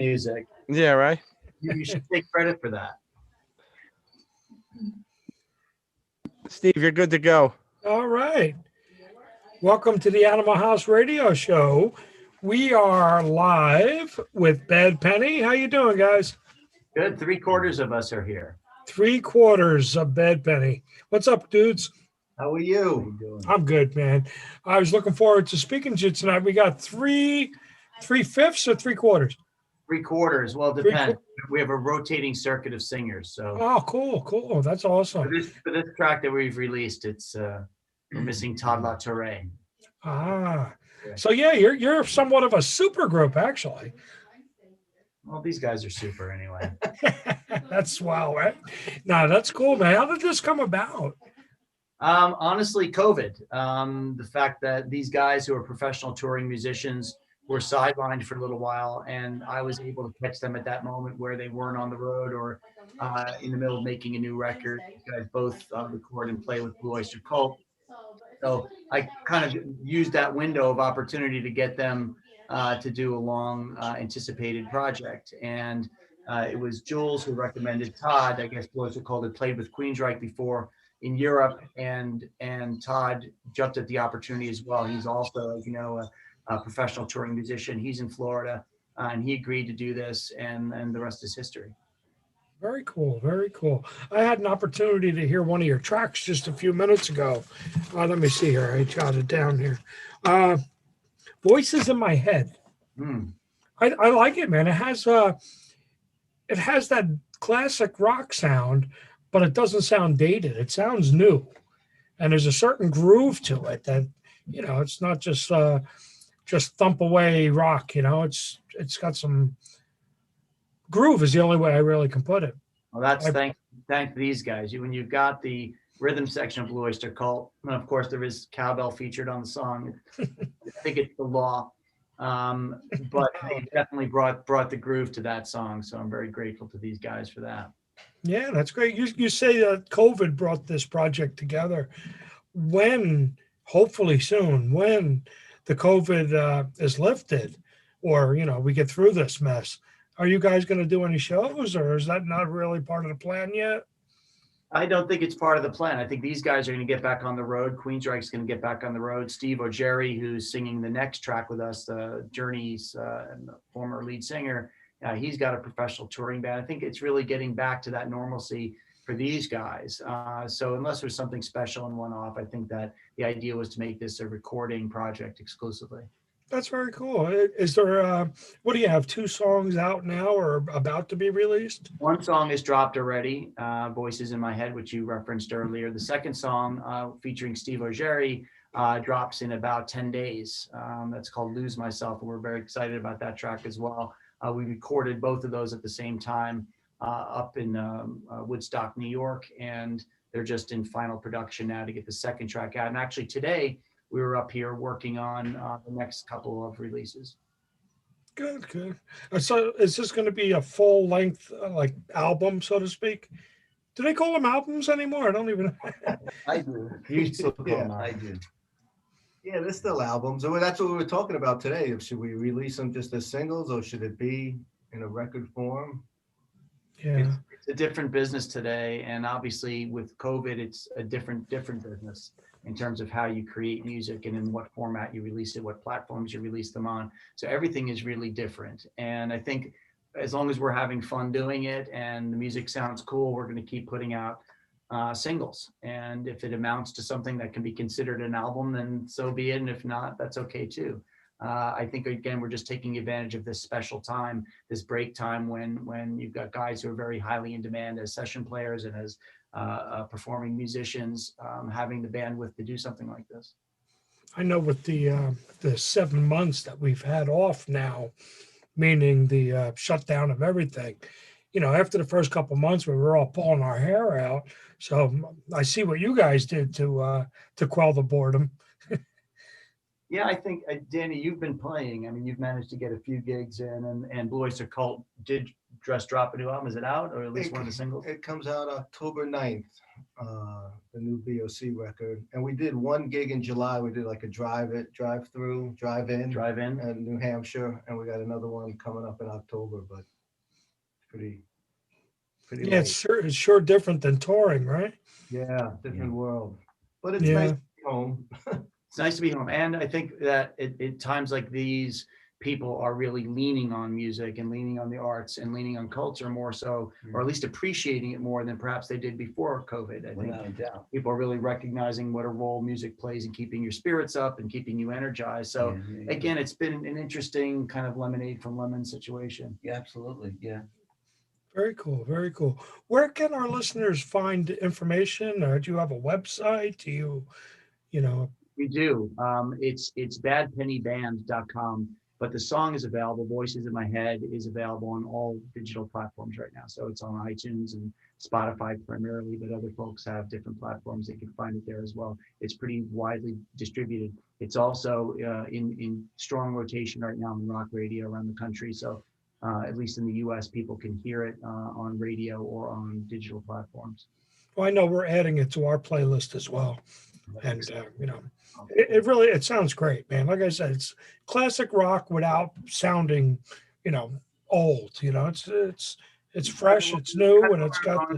music. Yeah, right. You should take credit for that. Steve, you're good to go. All right. Welcome to the Animal House Radio Show. We are live with Bad Penny. How you doing, guys? Good. 3/4 of us are here. 3/4 of Bad Penny. What's up, dudes? How are you? I'm good, man. I was looking forward to speaking to you tonight. We got 3/5 or 3/4. 3/4. Well, it depends. We have a rotating circuit of singers. So. Oh, cool. That's awesome. For this track that we've released, it's we're missing Todd La Torre. So yeah, you're somewhat of a super group, actually. Well, these guys are super anyway. That's wow, right? No, that's cool, man. How did this come about? Honestly, COVID. The fact that these guys who are professional touring musicians were sidelined for a little while, and I was able to catch them at that moment where they weren't on the road or in the middle of making a new record. These guys both record and play with Blue Oyster Cult. So I kind of used that window of opportunity to get them to do a long anticipated project. And it was Jules who recommended Todd. I guess Blue Oyster Cult had played with Queensryche before in Europe, and Todd jumped at the opportunity as well. He's also, as you know, a professional touring musician. He's in Florida, and he agreed to do this, and the rest is history. Very cool. I had an opportunity to hear one of your tracks just a few minutes ago. Let me see here. I jotted down here. Voices in My Head. I like it, man. It has that classic rock sound, but it doesn't sound dated. It sounds new, and there's a certain groove to it that, you know, it's not just thump away rock. You know, it's got some groove. Is the only way I really can put it. Well, that's thank these guys. When you've got the rhythm section of Blue Oyster Cult, and of course there is cowbell featured on the song. I think it's the law, but they definitely brought the groove to that song. So I'm very grateful to these guys for that. Yeah, that's great. You say that COVID brought this project together. When, hopefully soon, when the COVID is lifted, or, you know, we get through this mess, are you guys going to do any shows, or is that not really part of the plan yet? I don't think it's part of the plan. I think these guys are going to get back on the road. Queensryche's going to get back on the road. Steve O'Gerry, who's singing the next track with us, Journey's former lead singer, he's got a professional touring band. I think it's really getting back to that normalcy for these guys. So unless there's something special and one-off, I think that the idea was to make this a recording project exclusively. That's very cool. Is there, what do you have, 2 songs out now or about to be released? One song is dropped already, Voices in My Head, which you referenced earlier. The second song featuring Steve O'Gerry drops in about 10 days. That's called Lose Myself, and we're very excited about that track as well. We recorded both of those at the same time up in Woodstock, New York, and they're just in final production now to get the second track out. And actually today, we were up here working on the next couple of releases. Good. So is this going to be a full length like album, so to speak? Do they call them albums anymore? I don't even know. I do. You still call them I do. Yeah, they're still albums. So that's what we were talking about today. Should we release them just as singles, or should it be in a record form? Yeah. It's a different business today, and obviously with COVID, it's a different business in terms of how you create music and in what format you release it, what platforms you release them on. So everything is really different. And I think as long as we're having fun doing it and the music sounds cool, we're going to keep putting out singles. And if it amounts to something that can be considered an album, then so be it. And if not, that's okay too. I think, again, we're just taking advantage of this special time, this break time when you've got guys who are very highly in demand as session players and as performing musicians, having the bandwidth to do something like this. I know with the 7 months that we've had off now, meaning the shutdown of everything, you know, after the first couple of months we were all pulling our hair out. So I see what you guys did to quell the boredom. Yeah, I think, Danny, you've been playing. I mean, you've managed to get a few gigs in, and Blue Oyster Cult did just drop a new album. Is it out, or at least one of the singles? It comes out October 9th. the new BOC record. And we did one gig in July. We did like a drive-in Drive-in. at New Hampshire, and we got another one coming up in October. But pretty Yeah, late. it's sure different than touring, right? Yeah, different world. But it's Yeah. nice to be home. It's nice to be home. And I think that at times like these, people are really leaning on music and leaning on the arts and leaning on culture more so, or at least appreciating it more than perhaps they did before COVID. I think Without a doubt. people are really recognizing what a role music plays in keeping your spirits up and keeping you energized. So again, it's been an interesting kind of lemonade from lemon situation. Yeah, absolutely. Yeah. Very cool. Very cool. Where can our listeners find information? Or do you have a website? Do you know? We do. It's badpennyband.com, but the song is available. Voices in My Head is available on all digital platforms right now. So it's on iTunes and Spotify primarily, but other folks have different platforms. They can find it there as well. It's pretty widely distributed. It's also in strong rotation right now on rock radio around the country. So at least in the US, people can hear it on radio or on digital platforms. Well, I know we're adding it to our playlist as well. And, it sounds great, man. Like I said, it's classic rock without sounding, old, it's fresh, it's new, and it's got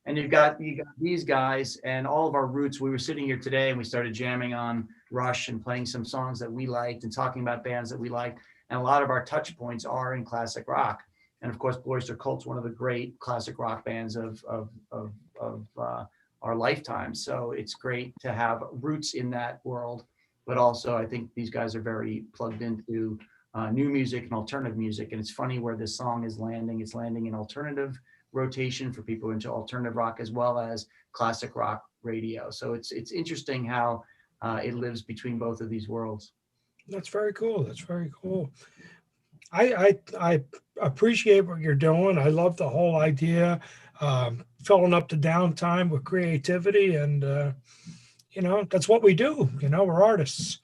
and you got these guys and all of our roots. We were sitting here today and we started jamming on Rush and playing some songs that we liked and talking about bands that we liked. And a lot of our touch points are in classic rock. And of course, Blue Oyster Cult's one of the great classic rock bands of our lifetime. So it's great to have roots in that world. But also, I think these guys are very plugged into new music and alternative music. And it's funny where this song is landing. It's landing in alternative rotation for people into alternative rock as well as classic rock radio. So it's interesting how it lives between both of these worlds. That's very cool. That's very cool. I appreciate what you're doing. I love the whole idea, filling up the downtime with creativity, and that's what we do. We're artists.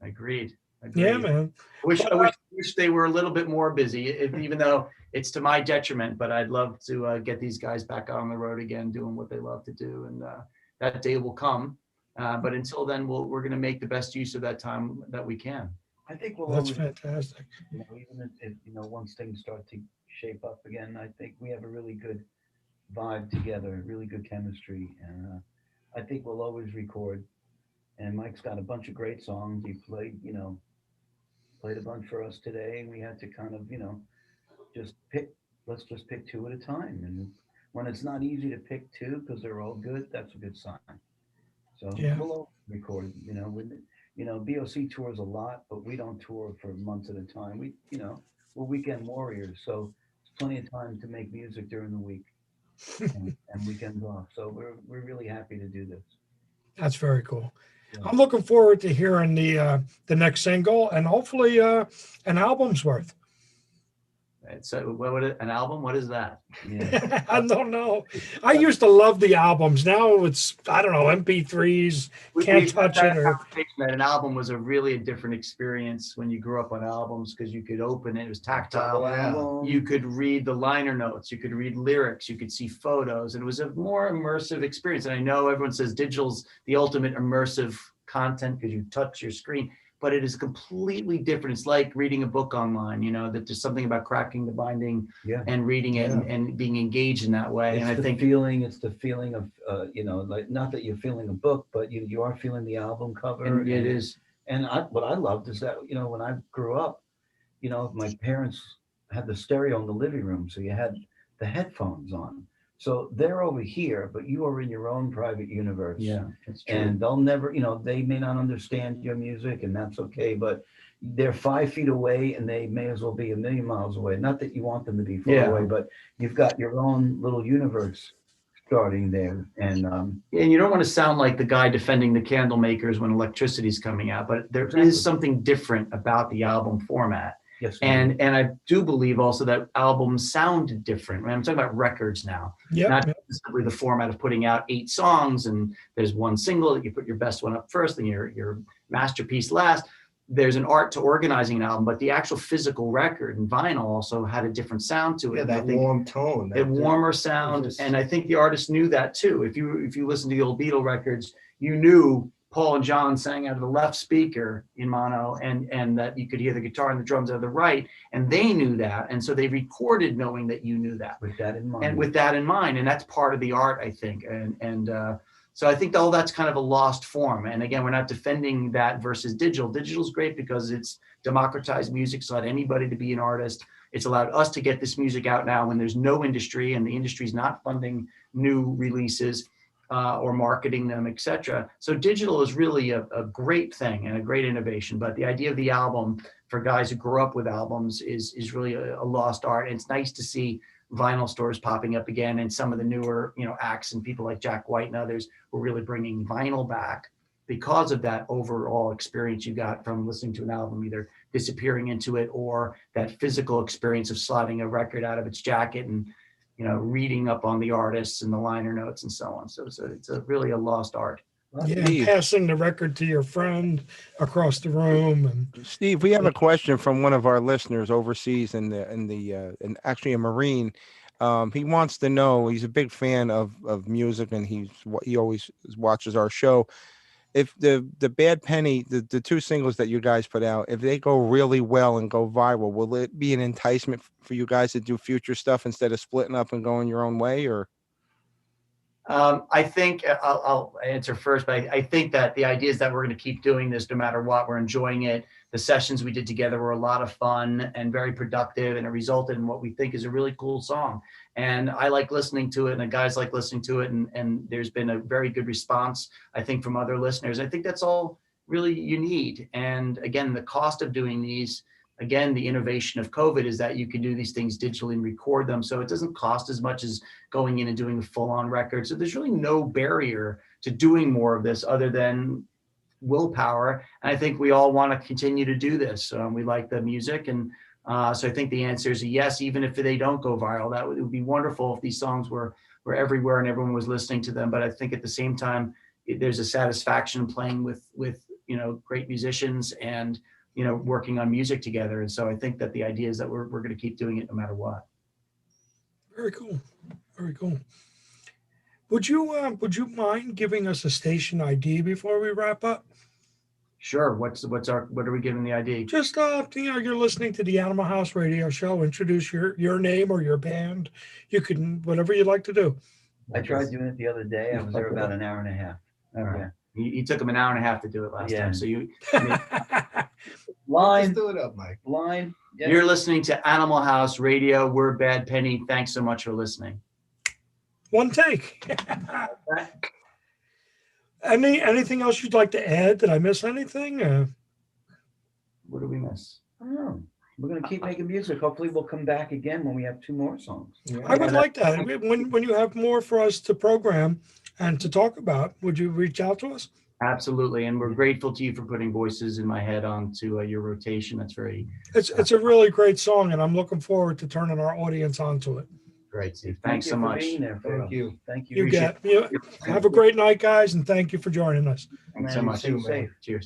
Agreed. Yeah, man. I wish they were a little bit more busy, even though it's to my detriment. But I'd love to get these guys back on the road again, doing what they love to do, and that day will come. But until then, we're going to make the best use of that time that we can. I think we'll That's always, fantastic. even if once things start to shape up again, I think we have a really good vibe together, really good chemistry, and I think we'll always record. And Mike's got a bunch of great songs. He played a bunch for us today, and we had to kind of, let's just pick two at a time. And when it's not easy to pick two because they're all good, that's a good sign. So we'll always record, BOC tours a lot, but we don't tour for months at a time. We're weekend warriors, so it's plenty of time to make music during the week and weekends off. So we're really happy to do this. That's very cool. Yeah. I'm looking forward to hearing the next single and hopefully an album's worth. So what would an album? What is that? Yeah. I don't know. I used to love the albums. Now it's, I don't know, MP3s. Can't touch it. That an album was a different experience when you grew up on albums because you could open it. It was tactile. Album. You could read the liner notes. You could read lyrics. You could see photos. And it was a more immersive experience. And I know everyone says digital's the ultimate immersive content because you touch your screen. But it is completely different. It's like reading a book online, that there's something about cracking the binding and reading it and being engaged in that way. It's and I think it's the feeling of, like not that you're feeling a book, but you are feeling the album cover. and it is. And what I loved is that, when I grew up, my parents had the stereo in the living room. So you had the headphones on. So they're over here, but you are in your own private universe. Yeah, that's true. And they'll never, they may not understand your music, and that's okay, but they're 5 feet away and they may as well be a million miles away. Not that you want them to be far away, but you've got your own little universe starting there. And you don't want to sound like the guy defending the candle makers when electricity's coming out, but there is something different about the album format. Yes, and I do believe also that albums sound different. I'm talking about records now, not simply the format of putting out 8 songs and there's one single that you put your best one up first and your masterpiece last. there's an art to organizing an album, but the actual physical record and vinyl also had a different sound to it. Yeah, And I that think warm tone. a warmer sound. just- And I think the artists knew that too. If you listen to the old Beatle records, you knew Paul and John sang out of the left speaker in mono, and that you could hear the guitar and the drums out of the right, and they knew that. And so they recorded knowing that you knew that. With that in mind. And with that in mind, and that's part of the art, I think. So I think all that's kind of a lost form. And again, we're not defending that versus digital. Digital is great because it's democratized music. It's allowed anybody to be an artist. It's allowed us to get this music out now when there's no industry and the industry is not funding new releases or marketing them, etc. So digital is really a great thing and a great innovation. But the idea of the album for guys who grew up with albums is really a lost art. And it's nice to see vinyl stores popping up again, and some of the newer, acts and people like Jack White and others were really bringing vinyl back because of that overall experience you got from listening to an album, either disappearing into it or that physical experience of sliding a record out of its jacket and, reading up on the artists and the liner notes and so on. So it's really a lost art. Yeah, Steve. passing the record to your friend across the room. And Steve, we have a question from one of our listeners overseas and actually a Marine. He wants to know, he's a big fan of music, and he always watches our show. If the Bad Penny, the two singles that you guys put out, if they go really well and go viral, will it be an enticement for you guys to do future stuff instead of splitting up and going your own way? Or I think I'll answer first, but I think that the idea is that we're going to keep doing this no matter what. We're enjoying it. The sessions we did together were a lot of fun and very productive, and it resulted in what we think is a really cool song. And I like listening to it, and the guys like listening to it, and there's been a very good response, I think, from other listeners. I think that's all really you need. And again, the cost of doing these, again, the innovation of COVID is that you can do these things digitally and record them. So it doesn't cost as much as going in and doing a full-on record. So there's really no barrier to doing more of this other than willpower. And I think we all want to continue to do this. We like the music. And so I think the answer is a yes, even if they don't go viral. It would be wonderful if these songs were everywhere and everyone was listening to them. But I think at the same time, there's a satisfaction playing with great musicians and working on music together. And so I think that the idea is that we're going to keep doing it no matter what. very cool. Very cool. Would you mind giving us a station ID before we wrap up? Sure. What are we giving the ID? Just you're listening to the Animal House Radio Show. Introduce your name or your band. You can, whatever you'd like to do. I tried doing it the other day. I was there about an hour and a half. All right. Yeah. You took them an hour and a half to do it last time. So Line. Just do it up, Mike. Line. Yeah. You're listening to Animal House Radio. We're Bad Penny. Thanks so much for listening. One take. Anything else you'd like to add? Did I miss anything? What did we miss? I don't know. We're going to keep making music. Hopefully we'll come back again when we have 2 more songs. I would like that. When you have more for us to program and to talk about, would you reach out to us? Absolutely. And we're grateful to you for putting Voices in My Head onto your rotation. That's very It's a really great song, and I'm looking forward to turning our audience onto it. great, Steve. Thanks so much. Thank you. Thank you. You get. Have a great night, guys, and thank you for joining us. Thanks so much. Stay safe. Cheers.